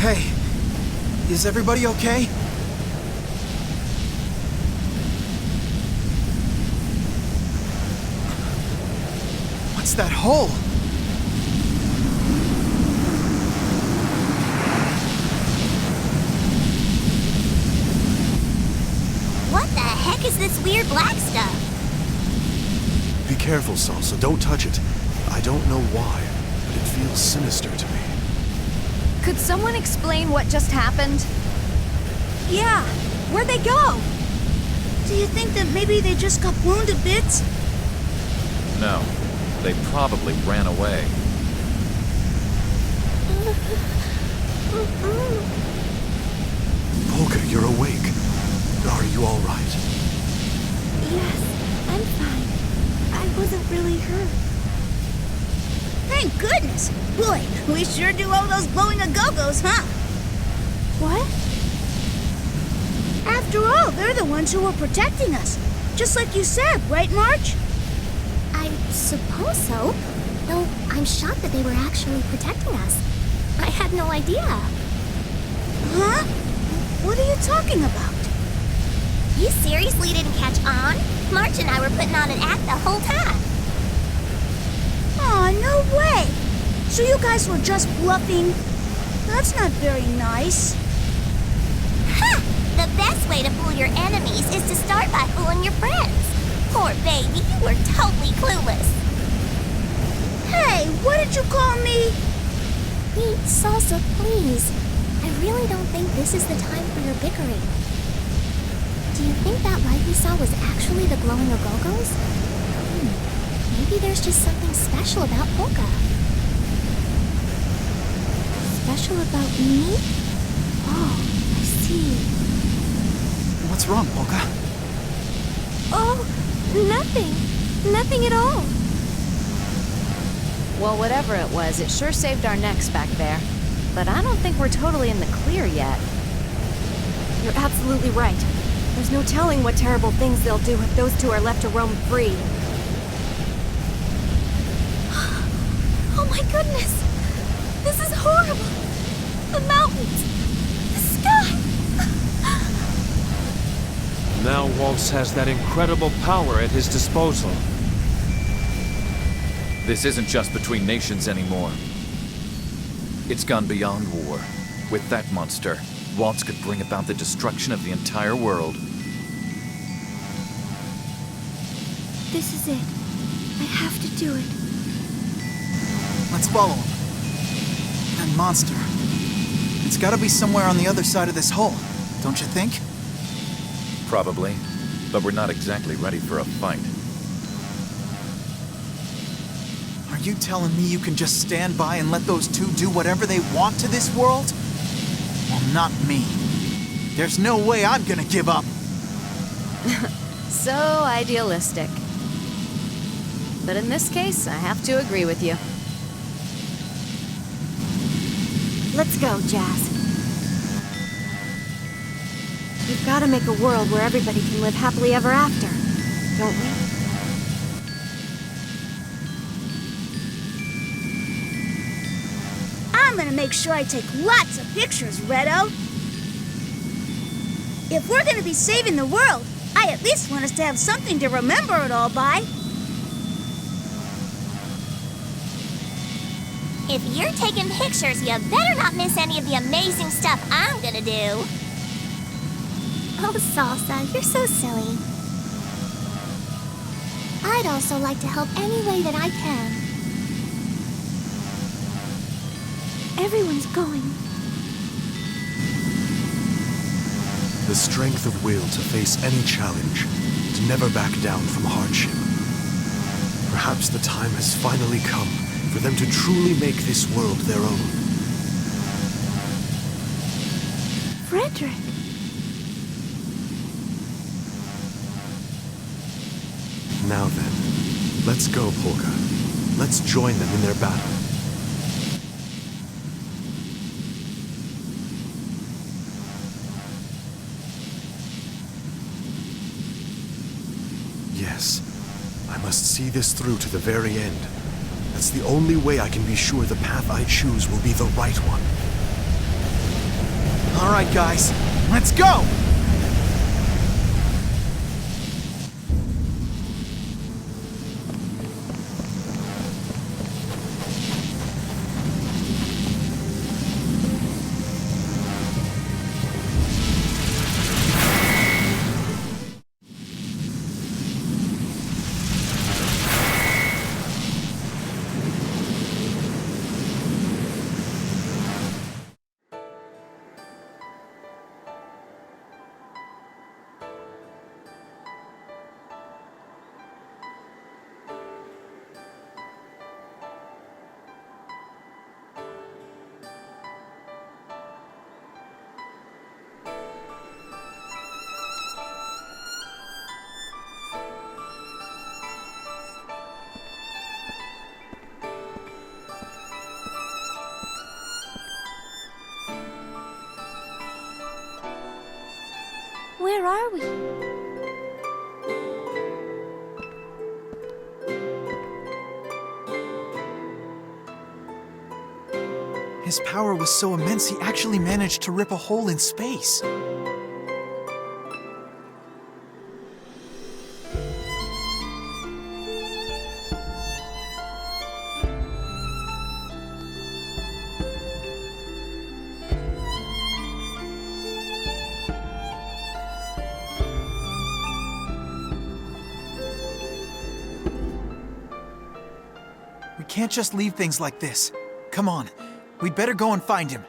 Hey, is everybody okay? What's that hole? What the heck is this weird black stuff? Be careful, Salsa. Don't touch it. I don't know why, but it feels sinister to me. Could someone explain what just happened? Yeah, where'd they go? Do you think that maybe they just got blown to bits? No, they probably ran away. Polka, you're awake. Are you all right? Yes, I'm fine. I wasn't really hurt. Thank goodness! Boy, we sure do owe those glowing a-go-go's, huh? What? After all, they're the ones who were protecting us. Just like you said, right, Marge? I suppose so. Though I'm shocked that they were actually protecting us. I had no idea. Huh? What are you talking about? You seriously didn't catch on? March and I were putting on an act the whole time. Aw, no way! So you guys were just bluffing? That's not very nice. Ha! The best way to fool your enemies is to start by fooling your friends. Poor baby, you were totally clueless. Hey, what did you call me? Pete, Salsa, please. I really don't think this is the time for your bickering. Do you think that light we saw was actually the glowing a-go-go's? Maybe there's just something special about Polka. Special about me? Oh, I see. What's wrong, Polka? Oh, nothing. Nothing at all. Well, whatever it was, it sure saved our necks back there. But I don't think we're totally in the clear yet. You're absolutely right. There's no telling what terrible things they'll do if those two are left to roam free. Oh my goodness! This is horrible! The mountains! The sky! Now Waltz has that incredible power at his disposal. This isn't just between nations anymore. It's gone beyond war. With that monster, Waltz could bring about the destruction of the entire world. This is it. I have to do it. Let's follow him. That monster. It's gotta be somewhere on the other side of this hole, don't you think? Probably, but we're not exactly ready for a fight. Are you telling me you can just stand by and let those two do whatever they want to this world? Well, not me. There's no way I'm gonna give up. So idealistic. But in this case, I have to agree with you. Let's go, Jazz. We've got to make a world where everybody can live happily ever after, don't we? I'm gonna make sure I take lots of pictures, Redo. If we're gonna be saving the world, I at least want us to have something to remember it all by. If you're taking pictures, you better not miss any of the amazing stuff I'm gonna do. Oh, Salsa, you're so silly. I'd also like to help any way that I can. Everyone's going. The strength of will to face any challenge, to never back down from hardship. Perhaps the time has finally come for them to truly make this world their own. Frederick. Now then, let's go, Polka. Let's join them in their battle. Yes, I must see this through to the very end. That's the only way I can be sure the path I choose will be the right one. All right, guys, let's go! Where are we? His power was so immense he actually managed to rip a hole in space. We can't just leave things like this. Come on, we'd better go and find him.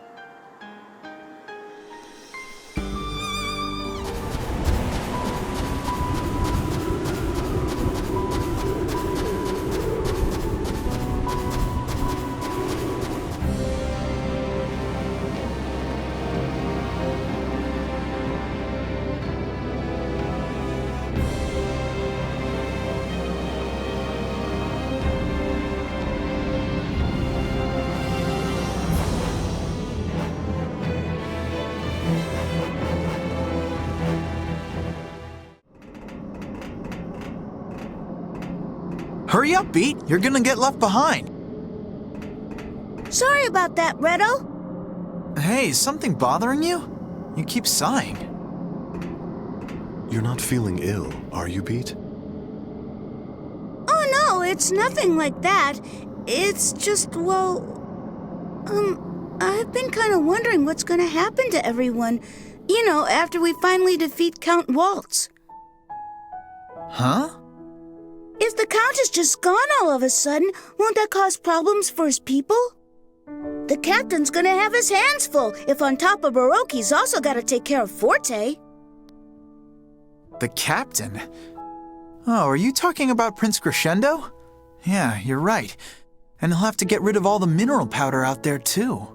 Hurry up, Beat. You're gonna get left behind. Sorry about that, Redo. Hey, is something bothering you? You keep sighing. You're not feeling ill, are you, Pete? Oh no, it's nothing like that. It's just, well... I've been kind of wondering what's gonna happen to everyone. You know, after we finally defeat Count Waltz. Huh? If the Count is just gone all of a sudden, won't that cause problems for his people? The captain's gonna have his hands full if on top of Baroque he's also gotta take care of Forte. The captain? Oh, are you talking about Prince Crescendo? Yeah, you're right. And he'll have to get rid of all the mineral powder out there, too.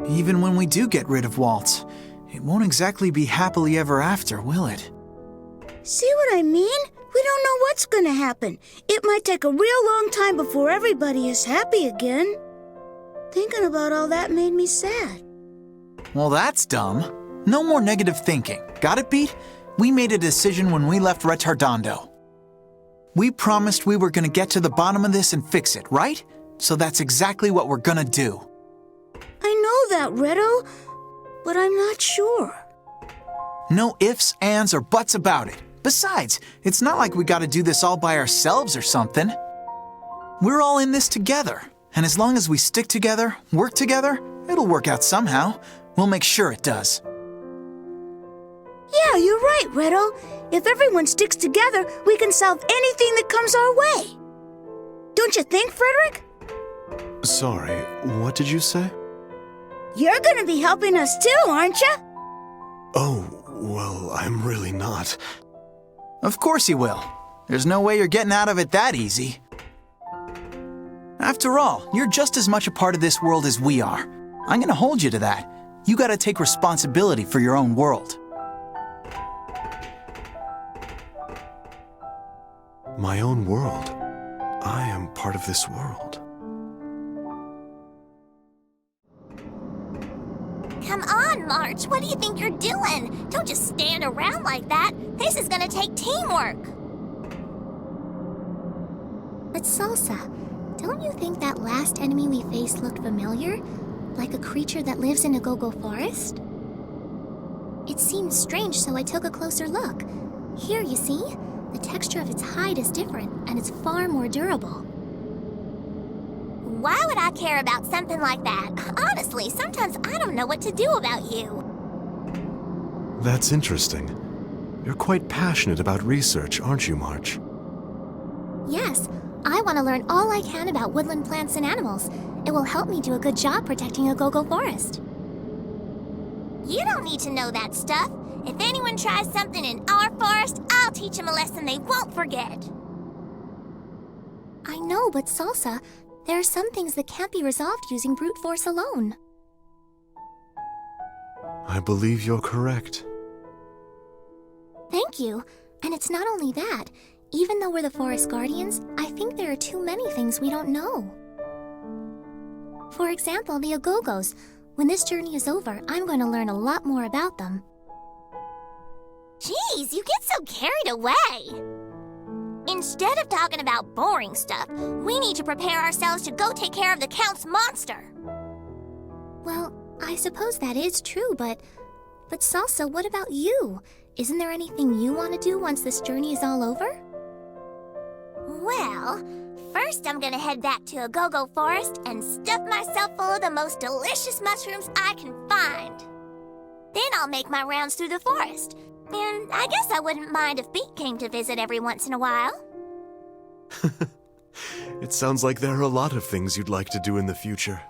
Even when we do get rid of Waltz, it won't exactly be happily ever after, will it? See what I mean? We don't know what's gonna happen. It might take a real long time before everybody is happy again. Thinking about all that made me sad. Well, that's dumb. No more negative thinking. Got it, Pete? We made a decision when we left Retardando. We promised we were gonna get to the bottom of this and fix it, right? So that's exactly what we're gonna do. I know that, Redo, but I'm not sure. No ifs, ands, or buts about it. Besides, it's not like we gotta do this all by ourselves or something. We're all in this together, and as long as we stick together, work together, it'll work out somehow. We'll make sure it does. Yeah, you're right, Redo. If everyone sticks together, we can solve anything that comes our way. Don't you think, Frederick? Sorry, what did you say? You're gonna be helping us too, aren't you? Oh, well, I'm really not. Of course you will. There's no way you're getting out of it that easy. After all, you're just as much a part of this world as we are. I'm gonna hold you to that. You gotta take responsibility for your own world. My own world. I am part of this world. Come on, March. What do you think you're doing? Don't just stand around like that. This is gonna take teamwork. But Salsa, don't you think that last enemy we faced looked familiar? Like a creature that lives in a go-go forest? It seemed strange, so I took a closer look. Here, you see? The texture of its hide is different, and it's far more durable. Why would I care about something like that? Honestly, sometimes I don't know what to do about you. That's interesting. You're quite passionate about research, aren't you, March? Yes, I want to learn all I can about woodland plants and animals. It will help me do a good job protecting a go-go forest. You don't need to know that stuff. If anyone tries something in our forest, I'll teach them a lesson they won't forget. I know, but Salsa, there are some things that can't be resolved using brute force alone. I believe you're correct. Thank you. And it's not only that. Even though we're the forest guardians, I think there are too many things we don't know. For example, the Agogos. When this journey is over, I'm going to learn a lot more about them. Jeez, you get so carried away. Instead of talking about boring stuff, we need to prepare ourselves to go take care of the Count's monster. Well, I suppose that is true, but Salsa, what about you? Isn't there anything you want to do once this journey is all over? Well, first I'm gonna head back to a go-go forest and stuff myself full of the most delicious mushrooms I can find. Then I'll make my rounds through the forest. And I guess I wouldn't mind if Beat came to visit every once in a while. It sounds like there are a lot of things you'd like to do in the future.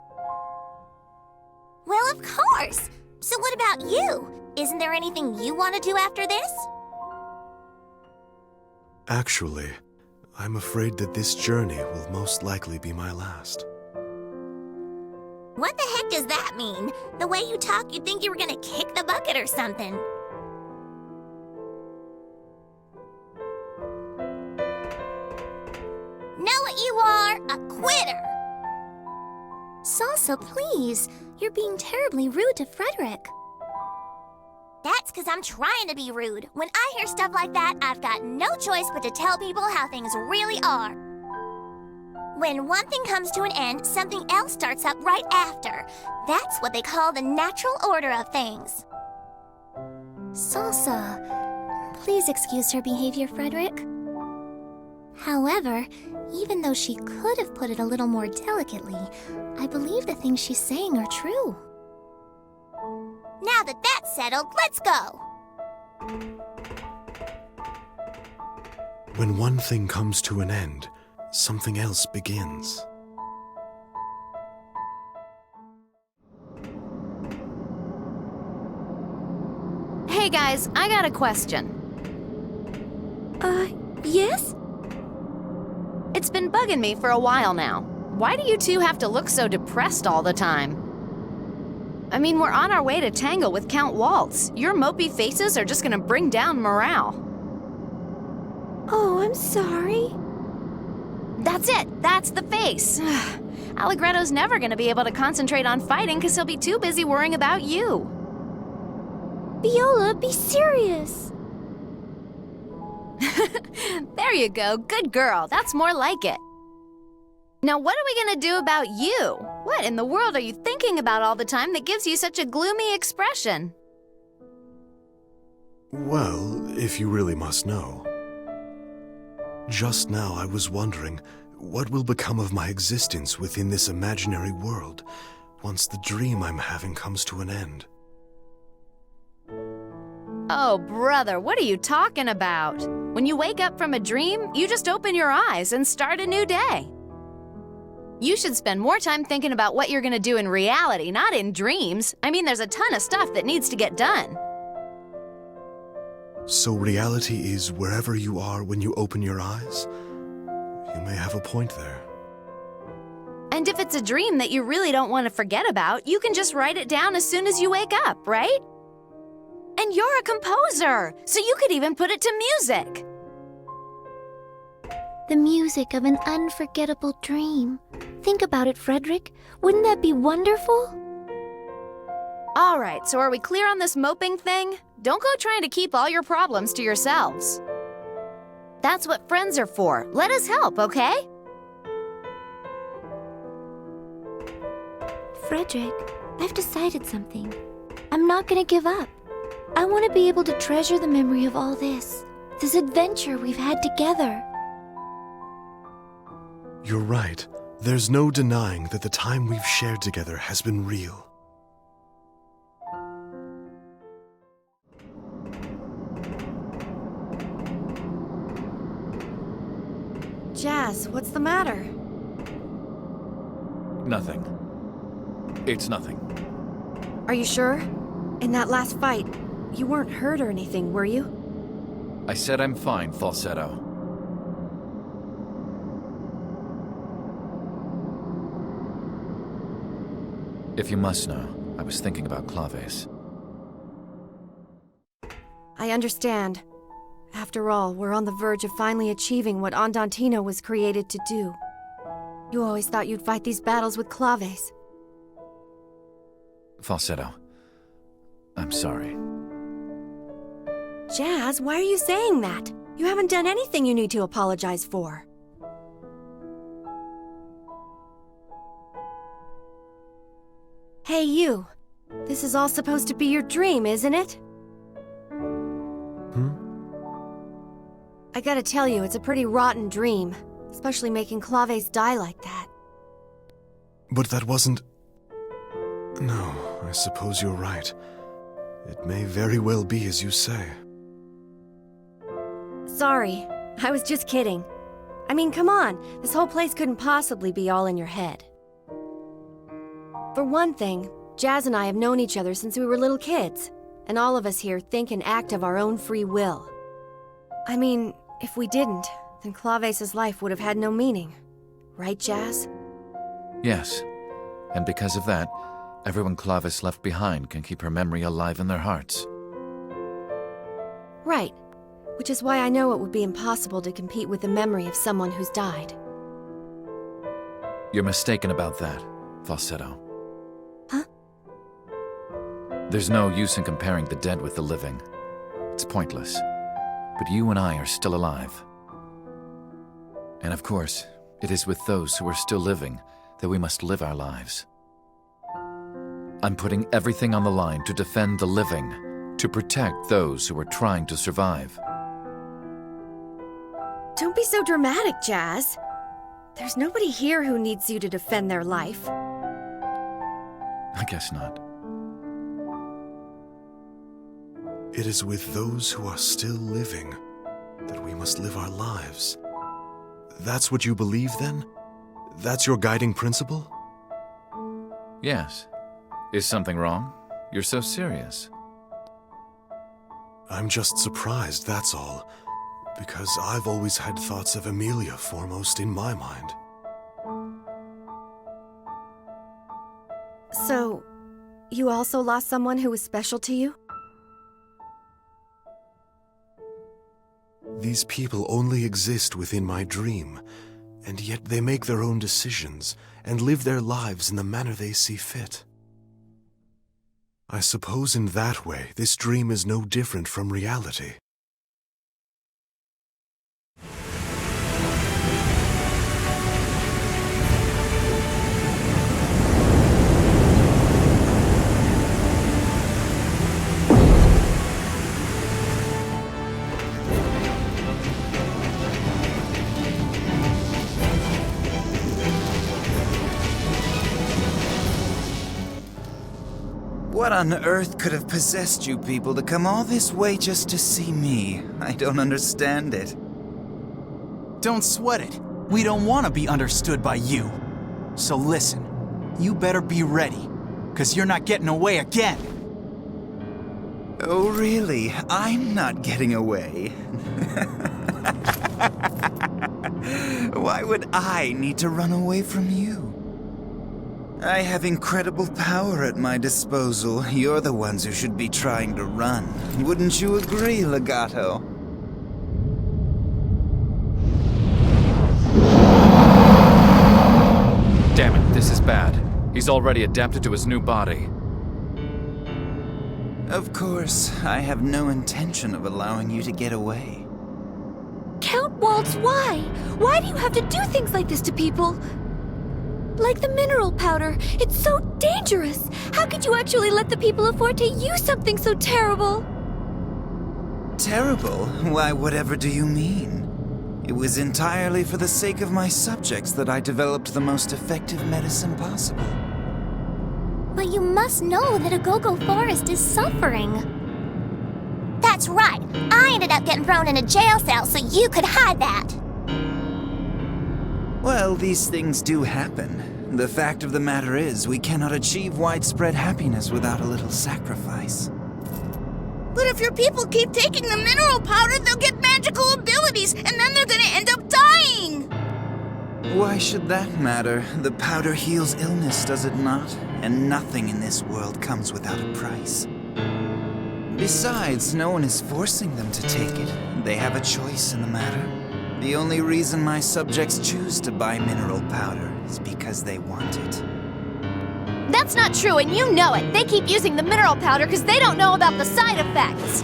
Well, of course! So what about you? Isn't there anything you want to do after this? Actually, I'm afraid that this journey will most likely be my last. What the heck does that mean? The way you talk, you'd think you were gonna kick the bucket or something. Know what you are? A quitter! Salsa, please. You're being terribly rude to Frederick. That's because I'm trying to be rude. When I hear stuff like that, I've got no choice but to tell people how things really are. When one thing comes to an end, something else starts up right after. That's what they call the natural order of things. Salsa, please excuse her behavior, Frederick. However, even though she could have put it a little more delicately, I believe the things she's saying are true. Now that that's settled, let's go! When one thing comes to an end, something else begins. Hey guys, I got a question. Yes? It's been bugging me for a while now. Why do you two have to look so depressed all the time? I mean, we're on our way to tangle with Count Waltz. Your mopey faces are just gonna bring down morale. Oh, I'm sorry. That's it! That's the face! Allegretto's never gonna be able to concentrate on fighting because he'll be too busy worrying about you. Viola, be serious. There you go, good girl. That's more like it. Now what are we gonna do about you? What in the world are you thinking about all the time that gives you such a gloomy expression? Well, if you really must know. Just now I was wondering, what will become of my existence within this imaginary world once the dream I'm having comes to an end? Oh, brother, what are you talking about? When you wake up from a dream, you just open your eyes and start a new day. You should spend more time thinking about what you're gonna do in reality, not in dreams. I mean, there's a ton of stuff that needs to get done. So reality is wherever you are when you open your eyes? You may have a point there. And if it's a dream that you really don't want to forget about, you can just write it down as soon as you wake up, right? And you're a composer, so you could even put it to music. The music of an unforgettable dream. Think about it, Frederick. Wouldn't that be wonderful? All right, so are we clear on this moping thing? Don't go trying to keep all your problems to yourselves. That's what friends are for. Let us help, okay? Frederick, I've decided something. I'm not gonna give up. I want to be able to treasure the memory of all this adventure we've had together. You're right. There's no denying that the time we've shared together has been real. Jazz, what's the matter? Nothing. It's nothing. Are you sure? In that last fight, you weren't hurt or anything, were you? I said I'm fine, Falsetto. If you must know, I was thinking about Claves. I understand. After all, we're on the verge of finally achieving what Andantino was created to do. You always thought you'd fight these battles with Claves. Falsetto, I'm sorry. Jazz, why are you saying that? You haven't done anything you need to apologize for. Hey, you. This is all supposed to be your dream, isn't it? I gotta tell you, it's a pretty rotten dream. Especially making Claves die like that. But that wasn't... No, I suppose you're right. It may very well be as you say. Sorry, I was just kidding. I mean, come on, this whole place couldn't possibly be all in your head. For one thing, Jazz and I have known each other since we were little kids, and all of us here think and act of our own free will. I mean, if we didn't, then Claves' life would have had no meaning. Right, Jazz? Yes, and because of that, everyone Claves left behind can keep her memory alive in their hearts. Right, which is why I know it would be impossible to compete with the memory of someone who's died. You're mistaken about that, Falsetto. Huh? There's no use in comparing the dead with the living. It's pointless. But you and I are still alive. And of course, it is with those who are still living that we must live our lives. I'm putting everything on the line to defend the living, to protect those who are trying to survive. Don't be so dramatic, Jazz. There's nobody here who needs you to defend their life. I guess not. It is with those who are still living that we must live our lives. That's what you believe, then? That's your guiding principle? Yes. Is something wrong? You're so serious. I'm just surprised, that's all. Because I've always had thoughts of Emilia foremost in my mind. So, you also lost someone who was special to you? These people only exist within my dream, and yet they make their own decisions and live their lives in the manner they see fit. I suppose in that way, this dream is no different from reality. What on earth could have possessed you people to come all this way just to see me? I don't understand it. Don't sweat it. We don't want to be understood by you. So listen, you better be ready, because you're not getting away again. Oh, really? I'm not getting away. Why would I need to run away from you? I have incredible power at my disposal. You're the ones who should be trying to run. Wouldn't you agree, Legato? Damn it, this is bad. He's already adapted to his new body. Of course, I have no intention of allowing you to get away. Count Waltz, why? Why do you have to do things like this to people? Like the mineral powder. It's so dangerous. How could you actually let the people afford to use something so terrible? Terrible? Why, whatever do you mean? It was entirely for the sake of my subjects that I developed the most effective medicine possible. But you must know that a go-go forest is suffering. That's right. I ended up getting thrown in a jail cell so you could hide that. Well, these things do happen. The fact of the matter is, we cannot achieve widespread happiness without a little sacrifice. But if your people keep taking the mineral powder, they'll get magical abilities, and then they're gonna end up dying! Why should that matter? The powder heals illness, does it not? And nothing in this world comes without a price. Besides, no one is forcing them to take it. They have a choice in the matter. The only reason my subjects choose to buy mineral powder is because they want it. That's not true, and you know it. They keep using the mineral powder because they don't know about the side effects.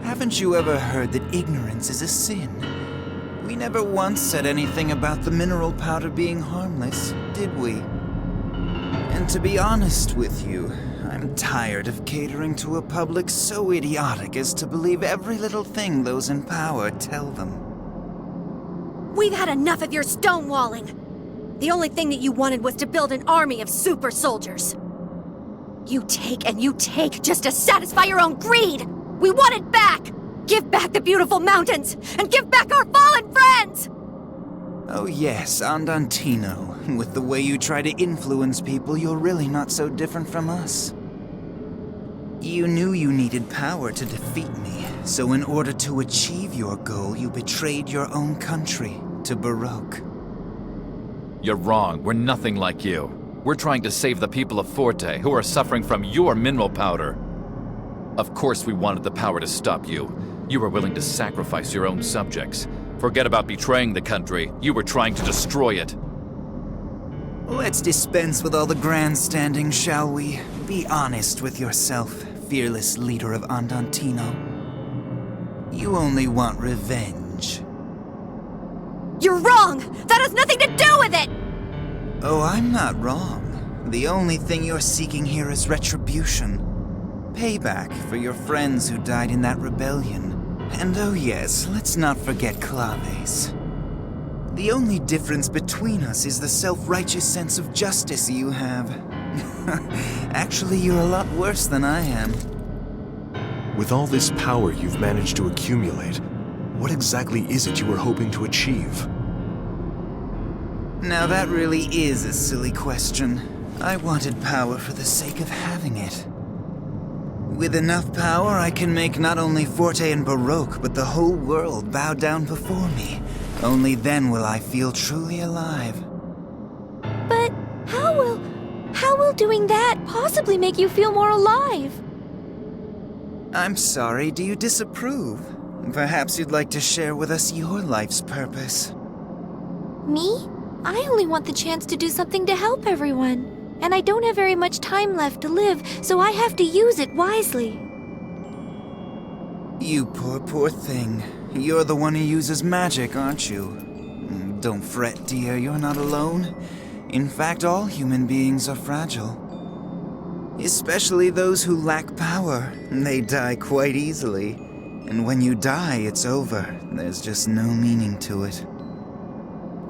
Haven't you ever heard that ignorance is a sin? We never once said anything about the mineral powder being harmless, did we? And to be honest with you, I'm tired of catering to a public so idiotic as to believe every little thing those in power tell them. We've had enough of your stonewalling. The only thing that you wanted was to build an army of super soldiers. You take and you take just to satisfy your own greed! We want it back! Give back the beautiful mountains! And give back our fallen friends! Oh yes, Andantino. With the way you try to influence people, you're really not so different from us. You knew you needed power to defeat me, so in order to achieve your goal, you betrayed your own country to Baroque. You're wrong. We're nothing like you. We're trying to save the people of Forte, who are suffering from your mineral powder. Of course we wanted the power to stop you. You were willing to sacrifice your own subjects. Forget about betraying the country. You were trying to destroy it. Let's dispense with all the grandstanding, shall we? Be honest with yourself, fearless leader of Andantino. You only want revenge. You're wrong! That has nothing to do with it! Oh, I'm not wrong. The only thing you're seeking here is retribution. Payback for your friends who died in that rebellion. And oh yes, let's not forget Claves. The only difference between us is the self-righteous sense of justice you have. Actually, you're a lot worse than I am. With all this power you've managed to accumulate, what exactly is it you were hoping to achieve? Now that really is a silly question. I wanted power for the sake of having it. With enough power, I can make not only Forte and Baroque, but the whole world bow down before me. Only then will I feel truly alive. But how will doing that possibly make you feel more alive? I'm sorry, do you disapprove? Perhaps you'd like to share with us your life's purpose. Me? I only want the chance to do something to help everyone. And I don't have very much time left to live, so I have to use it wisely. You poor thing. You're the one who uses magic, aren't you? Don't fret, dear, you're not alone. In fact, all human beings are fragile. Especially those who lack power. They die quite easily. And when you die, it's over. There's just no meaning to it.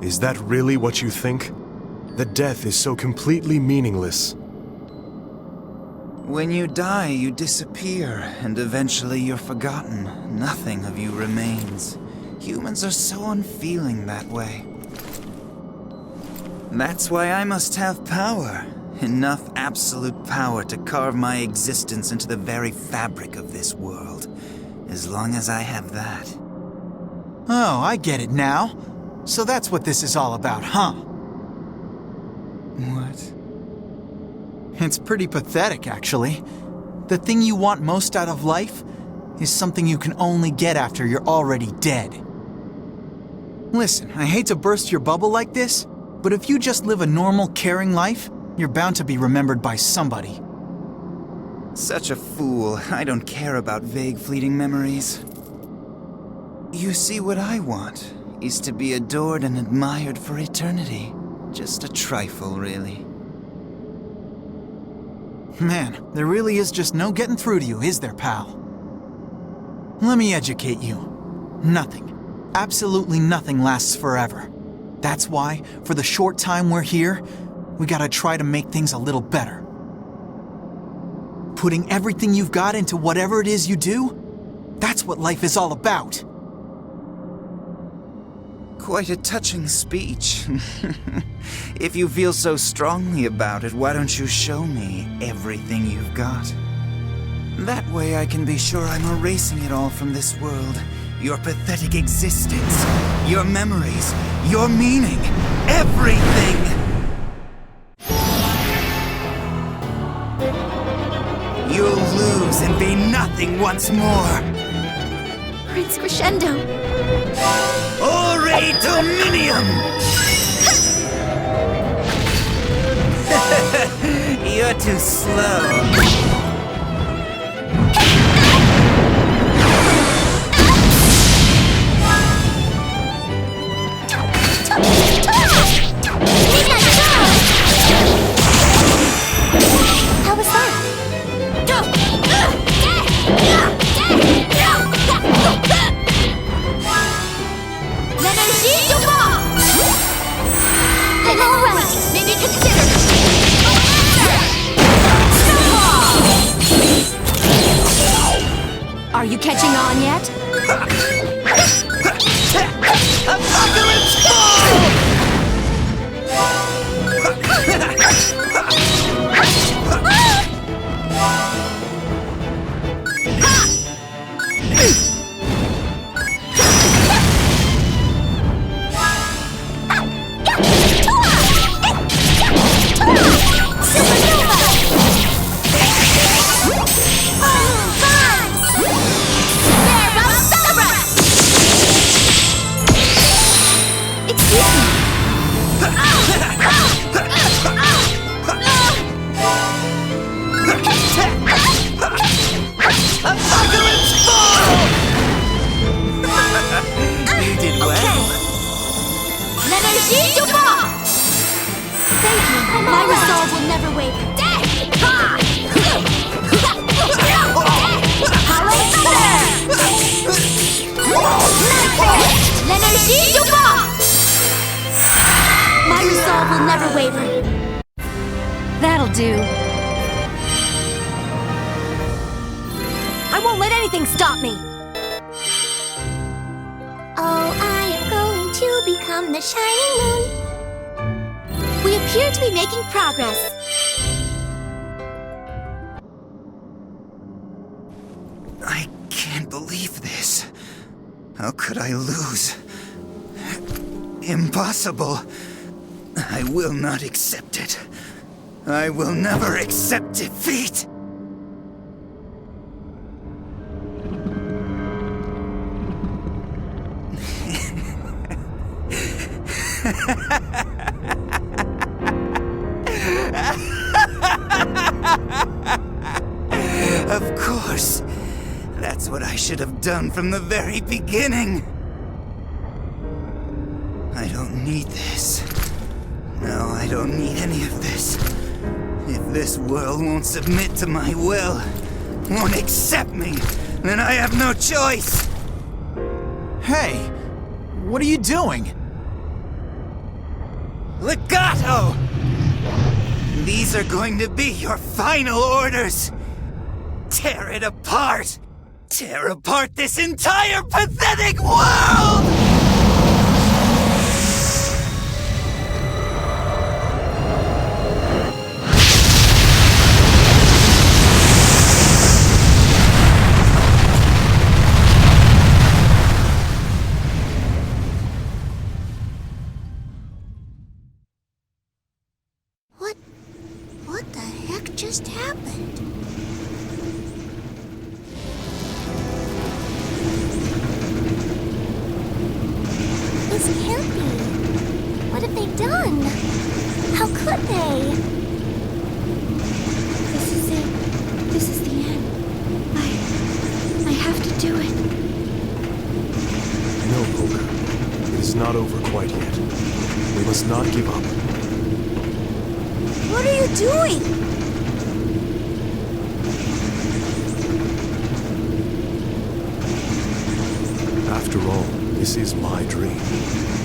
Is that really what you think? That death is so completely meaningless? When you die, you disappear, and eventually you're forgotten. Nothing of you remains. Humans are so unfeeling that way. That's why I must have power. Enough absolute power to carve my existence into the very fabric of this world. As long as I have that. Oh, I get it now. So that's what this is all about, huh? What? It's pretty pathetic, actually. The thing you want most out of life is something you can only get after you're already dead. Listen, I hate to burst your bubble like this, but if you just live a normal, caring life, you're bound to be remembered by somebody. Such a fool. I don't care about vague, fleeting memories. You see, what I want is to be adored and admired for eternity. Just a trifle, really. Man, there really is just no getting through to you, is there, pal? Let me educate you. Nothing, absolutely nothing lasts forever. That's why, for the short time we're here, we gotta try to make things a little better. Putting everything you've got into whatever it is you do, that's what life is all about. Quite a touching speech. If you feel so strongly about it, why don't you show me everything you've got? That way I can be sure I'm erasing it all from this world. Your pathetic existence, your memories, your meaning, everything! You'll lose and be nothing once more! Prince Crescendo! Ore Dominium! You're too slow. How was that? Alright, maybe consider. Are you catching on yet? Apocalypse Fall! My resolve will never waver. My resolve will never waver. That'll do. I won't let anything stop me. Oh, I am going to become the shining moon. We appear to be making progress. I can't believe this. How could I lose? Impossible. I will not accept it. I will never accept defeat. Of course. That's what I should have done from the very beginning. I don't need this. No, I don't need any of this. If this world won't submit to my will, won't accept me, then I have no choice. Hey, what are you doing? Legato! These are going to be your final orders. Tear it apart! Tear apart this entire pathetic world! What the heck just happened? This can't be. What have they done? How could they? This is it. This is the end. I have to do it. No, Polka. It is not over quite yet. We must not give up. What are you doing? This is my dream.